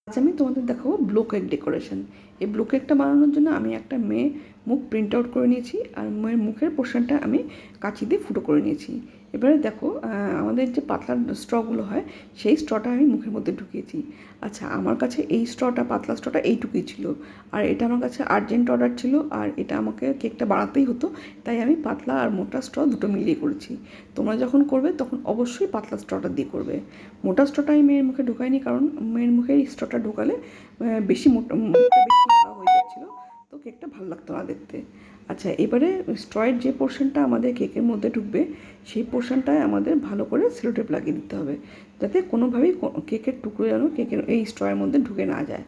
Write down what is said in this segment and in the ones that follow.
আজ আমি তোমাদের দেখাবো ব্লো কেক ডেকোরেশন। এই ব্লো কেকটা বানানোর জন্য আমি একটা মেয়ে মুখ প্রিন্ট আউট করে নিয়েছি আর মেয়ের মুখের পোর্শনটা আমি কাঁচি দিয়ে ফুটো করে নিয়েছি। এবারে দেখো আমাদের যে পাতলা স্ট্রগুলো হয় সেই স্ট্রটা আমি মুখের মধ্যে ঢুকিয়েছি। আচ্ছা, আমার কাছে এই স্ট্রটা পাতলা স্ট্রটা এইটুকুই ছিল, আর এটা আমার কাছে আর্জেন্ট অর্ডার ছিল, আর এটা আমাকে কেকটা বানাতেই হতো, তাই আমি পাতলা আর মোটা স্ট্র দুটো মিলিয়ে করেছি। তোমরা যখন করবে তখন অবশ্যই পাতলা স্ট্রটা দিয়ে করবে। মোটা স্ট্রটা আমি মেয়ের মুখে ঢোকাইনি, কারণ মেয়ের মুখে এই স্ট্রটা ঢোকালে বেশি মুখটা বেশি খাওয়া হয়ে যাচ্ছিলো, তো কেকটা ভালো লাগতো না দেখতে। আচ্ছা, এবারে স্ট্রয়ের যে পোর্শনটা আমাদের কেকের মধ্যে ঢুকবে সেই পোর্শনটায় আমাদের ভালো করে সেলোটেপ লাগিয়ে দিতে হবে, যাতে কোনোভাবেই কেকের টুকরো যেন কেকের এই স্ট্রয়ের মধ্যে ঢুকে না যায়,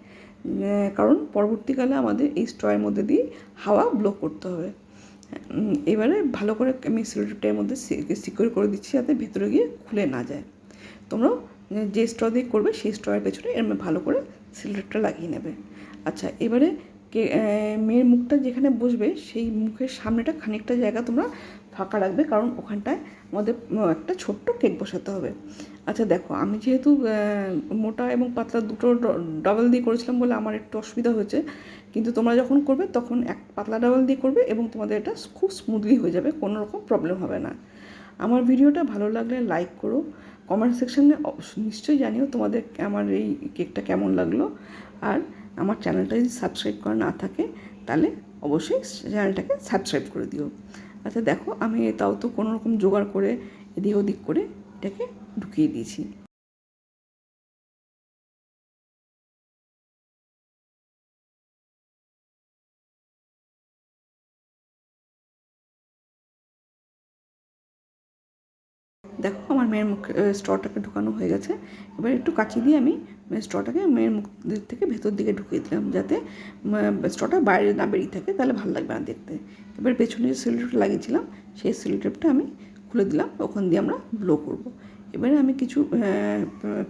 কারণ পরবর্তীকালে আমাদের এই স্ট্রয়ের মধ্যে দিয়ে হাওয়া ব্লো করতে হবে। এবারে ভালো করে আমি সেলোটেপটার মধ্যে সিকিউর করে দিচ্ছি যাতে ভেতরে গিয়ে খুলে না যায়। তোমরাও যে স্ট্র দিয়ে করবে সেই স্ট্রয়ের পেছনে এরম ভালো করে সিলভারটা লাগিয়ে নেবে। আচ্ছা, এবারে মেয়ের মুখটা যেখানে বসবে সেই মুখের সামনেটা খানিকটা জায়গা তোমরা ফাঁকা রাখবে, কারণ ওখানটায় আমাদের একটা ছোট্ট কেক বসাতে হবে। আচ্ছা দেখো, আমি যেহেতু মোটা এবং পাতলা দুটো ডাবল দিয়ে করেছিলাম বলে আমার একটু অসুবিধা হয়েছে, কিন্তু তোমরা যখন করবে তখন এক পাতলা ডাবল দিয়ে করবে এবং তোমাদের এটা খুব স্মুথলি হয়ে যাবে, কোনো রকম প্রবলেম হবে না। আমার ভিডিওটা ভালো লাগলে লাইক করো, কমেন্ট সেকশানে নিশ্চয়ই জানিও তোমাদের আমার এই কেকটা কেমন লাগলো। আর আমার চ্যানেলটা যদি সাবস্ক্রাইব করা না থাকে তাহলে অবশ্যই চ্যানেলটাকে সাবস্ক্রাইব করে দিও। আচ্ছা দেখো, আমি তাও তো কোনো রকম জোগাড় করে এদিক ওদিক করে এটাকে ঢুকিয়ে দিয়েছি। দেখো, আমার মেয়ের মুখ স্ট্রটাকে ঢোকানো হয়ে গেছে। এবার একটু কাঁচি দিয়ে আমি স্ট্রটাকে মেয়ের মুখ থেকে ভেতর দিকে ঢুকিয়ে দিলাম, যাতে স্ট্রটা বাইরে না বেরিয়ে থাকে, তাহলে ভালো লাগবে না দেখতে। এবার পেছনে যে সেলোটেপটা লাগিয়েছিলাম সেই সেলোটেপটা আমি খুলে দিলাম, ওখান দিয়ে আমরা ব্লো করব। এবারে আমি কিছু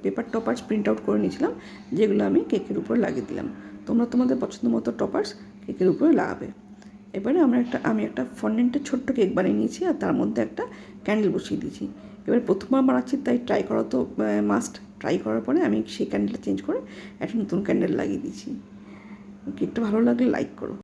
পেপার টপার্স প্রিন্ট আউট করে নিয়েছিলাম, যেগুলো আমি কেকের উপর লাগিয়ে দিলাম। তোমরা তোমাদের পছন্দ মতো টপার্স কেকের উপরে লাগাবে। এবারে আমি একটা ফন্ডেন্টের ছোট্ট কেক বানিয়ে নিয়েছি, আর তার মধ্যে একটা ক্যান্ডেল বসিয়ে দিয়েছি। এবার প্রথমবার বানাচ্ছি, তাই ট্রাই করা তো মাস্ট। ট্রাই করার পরে আমি সেই ক্যান্ডেলটা চেঞ্জ করে একটা নতুন ক্যান্ডেল লাগিয়ে দিয়েছি। কেকটা ভালো লাগলে লাইক করো।